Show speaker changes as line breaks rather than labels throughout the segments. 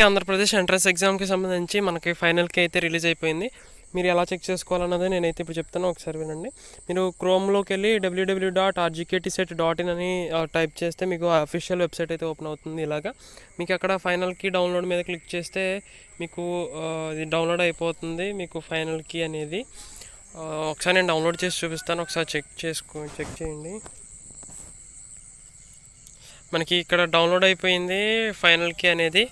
Andhra Pradesh entrance ఎగ్జామ్కి సంబంధించి మనకి ఫైనల్కి అయితే రిలీజ్ అయిపోయింది. మీరు ఎలా చెక్ చేసుకోవాలన్నది నేనైతే ఇప్పుడు చెప్తాను, ఒకసారి వినండి. మీరు క్రోమ్లోకి వెళ్ళి www.rgktset.in అని టైప్ చేస్తే మీకు అఫీషియల్ వెబ్సైట్ అయితే ఓపెన్ అవుతుంది. ఇలాగా మీకు అక్కడ ఫైనల్కి డౌన్లోడ్ మీద క్లిక్ చేస్తే మీకు ఇది డౌన్లోడ్ అయిపోతుంది. మీకు ఫైనల్కి అనేది ఒకసారి నేను డౌన్లోడ్ చేసి చూపిస్తాను, ఒకసారి చెక్ చేయండి. మనకి ఇక్కడ డౌన్లోడ్ అయిపోయింది ఫైనల్కి అనేది.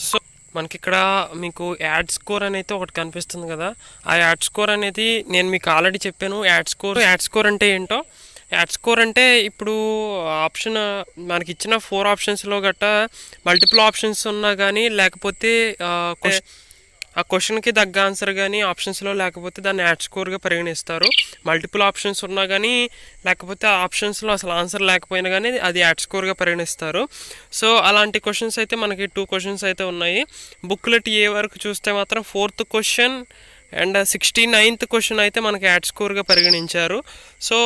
సో మనకి ఇక్కడ మీకు యాడ్ స్కోర్ అనేది ఒకటి కనిపిస్తుంది కదా, ఆ యాడ్ స్కోర్ అనేది నేను మీకు ఆల్రెడీ చెప్పాను. యాడ్ స్కోర్ అంటే ఏంటో. యాడ్ స్కోర్ అంటే ఇప్పుడు ఆప్షన్ మనకి ఇచ్చిన 4 ఆప్షన్స్లో గట్టా మల్టిపుల్ ఆప్షన్స్ ఉన్నా కానీ, లేకపోతే ఆ క్వశ్చన్కి తగ్గ ఆన్సర్ కానీ ఆప్షన్స్లో లేకపోతే దాన్ని యాడ్ స్కోర్గా పరిగణిస్తారు. మల్టిపుల్ ఆప్షన్స్ ఉన్నా కానీ, లేకపోతే ఆ ఆప్షన్స్లో అసలు ఆన్సర్ లేకపోయినా కానీ అది యాడ్ స్కోర్గా పరిగణిస్తారు. సో అలాంటి క్వశ్చన్స్ అయితే మనకి 2 క్వశ్చన్స్ అయితే ఉన్నాయి. బుక్లెట్ ఏ వరకు చూస్తే మాత్రం 4th question and 69th question అయితే మనకి యాడ్ స్కోర్గా పరిగణించారు. సో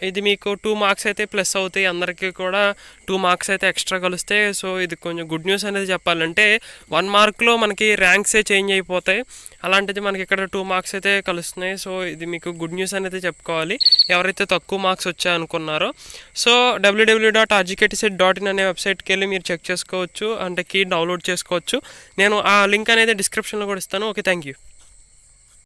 ఇది మీకు 2 మార్క్స్ అయితే ప్లస్ అవుతాయి. అందరికీ కూడా 2 మార్క్స్ అయితే ఎక్స్ట్రా కలుస్తాయి. సో ఇది కొంచెం గుడ్ న్యూస్ అనేది చెప్పాలంటే. 1 మార్క్లో మనకి ర్యాంక్సే చేంజ్ అయిపోతాయి, అలాంటిది మనకి ఇక్కడ 2 మార్క్స్ అయితే కలుస్తున్నాయి. సో ఇది మీకు గుడ్ న్యూస్ అనేది చెప్పుకోవాలి, ఎవరైతే తక్కువ మార్క్స్ వచ్చాయనుకున్నారో. సో www.rgktset.in అనే వెబ్సైట్కి వెళ్ళి మీరు చెక్ చేసుకోవచ్చు, అంటే కీ డౌన్లోడ్ చేసుకోవచ్చు. నేను ఆ లింక్ అనేది డిస్క్రిప్షన్లో కూడా ఇస్తాను. Okay, thank you.